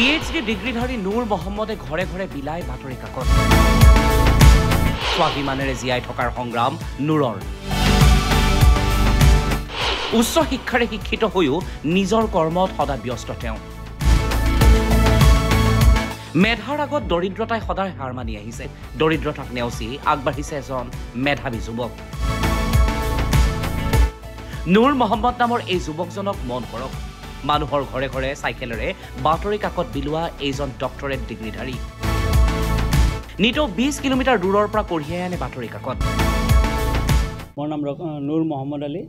PhD ডিগ্ৰীধাৰী নুৰ মহম্মদে ঘৰে ঘৰে বিলাই বাতৰি কাকত স্বাভিমানেৰে জীয়াই থকাৰ সংগ্ৰাম নুৰৰ উচ্চ শিক্ষাৰে শিক্ষিত হৈও নিজৰ কৰ্মত সদায় ব্যস্ত তেওঁ মেধাৰ আগত দৰিদ্ৰতাই সদায় হাৰ মানি আহিছে দৰিদ্ৰতাক নেওচি আগবাঢ়িছে এজন মেধাৱী যুৱক নুৰ মহম্মদ নামৰ এই যুৱকজনক মন কৰক মানুহৰ ঘৰে ঘৰে চাইকেলেৰে বাতৰি কাকত বিলোৱা এইজন ডক্টৰেট ডিগ্ৰীধাৰী নিতো 20 কিলোমিটাৰ দূৰৰ পৰা কঢ়িয়াই আনে বাতৰি কাকত মোৰ নাম নুৰ মহম্মদ আলী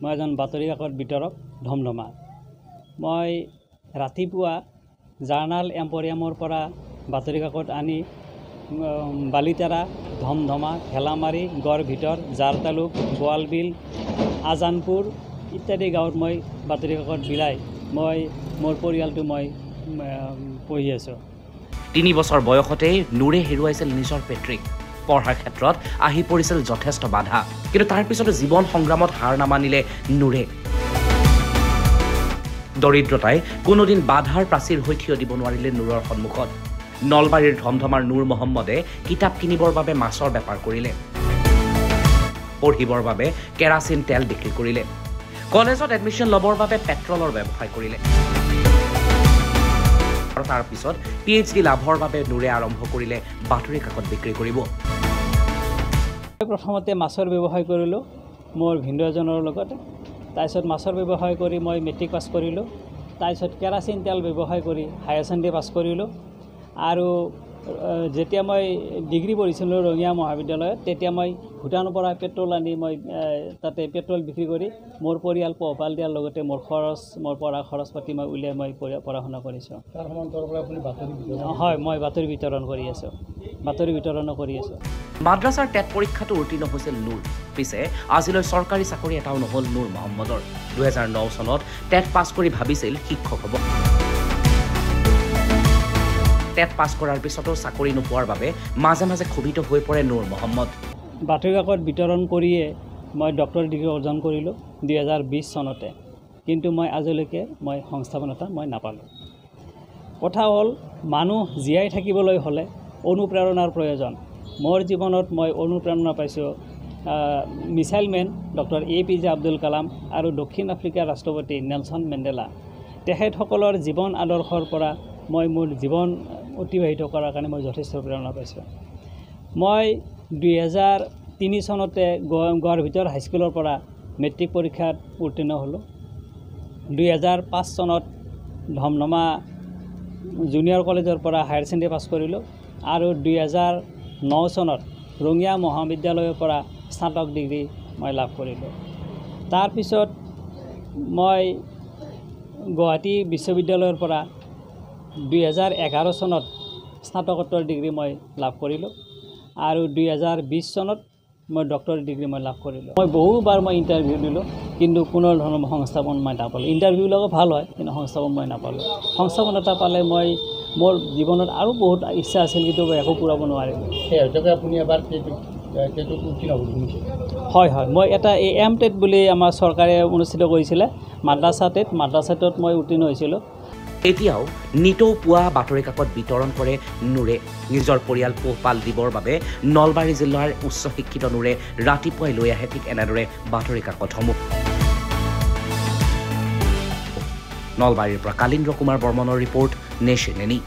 মই এজন বাতৰি কাকত বিতৰক ধমধমা মই ৰাতিপুৱা জাৰ্নাল এম্পৰিয়ামৰ পৰা বাতৰি কাকত আনি বালিতাৰা ধমধমা হেলামাৰী গড় ভিতৰ জাৰ তালুক গোৱালবিল আজানপুৰ ইত্যাদি গাঁৱত মই বাতৰি কাকত বিলাই মই মোৰ পৰিয়ালটো মই পঢ়ি আছোঁ 3 বছৰ বয়সতে নুৰে হেৰুৱাইছিল নিজৰ পেট্ৰিক পঢ়াৰ ক্ষেত্ৰত আহি পৰিছিল যথেষ্ট বাধা কিন্তু তাৰ পিছতো জীৱন সংগ্ৰামত হাৰ নামানিলে নুৰে দৰিদ্ৰতাই কোনোদিন বাধাৰ প্ৰাচীৰ হৈ থিয় দিব নোৱাৰিলে নুৰৰ সন্মুখত নলবাৰীৰ ধমধমাৰ নুৰ মহম্মদে কিতাপ কিনিবৰ বাবে মাছৰ বেপাৰ কৰিলে পঢ়িবৰ বাবে কেৰাচিন তেল বিক্ৰী কৰিলে কলেজত এডমিশ্যন ল'বৰ বাবে পেট্ৰলৰ ব্যৱসায় কৰিলে আৰু তাৰ পিছত PhD লাভৰ বাবে নুৰে আৰম্ভ কৰিলে বাতৰি কাকত বিক্ৰী কৰিব প্ৰথমতে মাছৰ ব্যৱসায় কৰিলোঁ মোৰ ভিন্ন এজনৰ লগত তাৰপিছত মাছৰ ব্যৱসায় কৰি মই মেট্ৰিক পাছ কৰিলোঁ তাৰপিছত কেৰাচিন তেল ব্যৱসায় কৰি হায়াৰ ছেকেণ্ডেৰী পাছ কৰিলোঁ আৰু যেতিয়া মই ডিগ্ৰী পঢ়িছিলোঁ ৰঙিয়া মহাবিদ্যালয়ত তেতিয়া মই ভূটানৰ পৰা পেট্ৰল আনি মই তাতে পেট্ৰল বিক্ৰী কৰি মোৰ পৰিয়াল পোহপাল দিয়াৰ লগতে মোৰ খৰচ মোৰ পঢ়া খৰচ পাতি মই উলিয়াই মই পঢ়া শুনা কৰিছোঁ তাৰ সমান্তৰালভাৱে পৰা আপুনি বাতৰি হয় মই বাতৰি বিতৰণ কৰি আছোঁ বাতৰি বিতৰণো কৰি আছোঁ মাদ্ৰাছাৰ টেট পৰীক্ষাটো উত্তীৰ্ণ হৈছিল নুৰ পিছে আজিলৈ চৰকাৰী চাকৰি এটাও নহল নুৰ মহম্মদৰ 2009 চনত টেট পাছ কৰি ভাবিছিল শিক্ষক হ'ব টেট পাছ কৰাৰ পিছতো চাকৰি নোপোৱাৰ বাবে মাজে মাজে ক্ষোভিত হৈ পৰে নুৰ মহম্মদ বাতৰি কাকত বিতৰণ কৰিয়ে মই ডক্টৰ ডিগ্ৰী অৰ্জন কৰিলোঁ 2020 চনতে কিন্তু মই আজিলৈকে মই সংস্থাপন এটা মই নাপালোঁ কথা হ'ল মানুহ জীয়াই থাকিবলৈ হ'লে অনুপ্ৰেৰণাৰ প্ৰয়োজন মোৰ জীৱনত মই অনুপ্ৰেৰণা পাইছোঁ missile man doctor APJ Abdul Kalam আৰু দক্ষিণ আফ্ৰিকাৰ ৰাষ্ট্ৰপতি নেলছন মেণ্ডেলা তেখেতসকলৰ জীৱন আদৰ্শৰ পৰা মই মোৰ জীৱন অতিবাহিত কৰাৰ কাৰণে মই যথেষ্ট প্ৰেৰণা পাইছোঁ মই 2003 চনতে গড় ভিতৰ হাইস্কুলৰ পৰা মেট্ৰিক পৰীক্ষাত উত্তীৰ্ণ হ'লোঁ 2005 চনত ধমধমা জুনিয়ৰ কলেজৰ পৰা হায়াৰ ছেকেণ্ডেৰী পাছ কৰিলোঁ আৰু 2009 চনত ৰঙিয়া মহাবিদ্যালয়ৰ পৰা স্নাতক ডিগ্ৰী মই লাভ কৰিলোঁ তাৰপিছত মই গুৱাহাটী বিশ্ববিদ্যালয়ৰ পৰা 2011 চনত স্নাতকোত্তৰ ডিগ্ৰী মই লাভ কৰিলোঁ আৰু 2020 চনত মই ডক্টৰ ডিগ্ৰী মই লাভ কৰিলোঁ মই বহুবাৰ মই ইণ্টাৰভিউ দিলোঁ কিন্তু কোনো ধৰণৰ সংস্থাপন মই নাপালোঁ ইণ্টাৰভিউ লগত ভাল হয় কিন্তু সংস্থাপন মই নাপালোঁ সংস্থাপন এটা পালে মই মোৰ জীৱনত আৰু বহুত ইচ্ছা আছিল কিন্তু একো পূৰাব নোৱাৰিলোঁ সেই হিচাপে আপুনি এবাৰ হয় হয় মই এটা টেট বুলি আমাৰ চৰকাৰে অনুষ্ঠিত কৰিছিলে মাদ্ৰাছাটোত মই উত্তীৰ্ণ হৈছিলোঁ এতিয়াও নিতৌ পুৱা বাতৰি কাকত বিতৰণ কৰে নুৰে নিজৰ পৰিয়াল পোহপাল দিবৰ বাবে নলবাৰী জিলাৰ উচ্চ শিক্ষিত নুৰে ৰাতিপুৱাই লৈ আহে ঠিক এনেদৰে বাতৰি কাকতসমূহ নলবাৰীৰ পৰা কালীন্দ্ৰ কুমাৰ বৰ্মনৰ ৰিপৰ্ট নেশ্যন এনি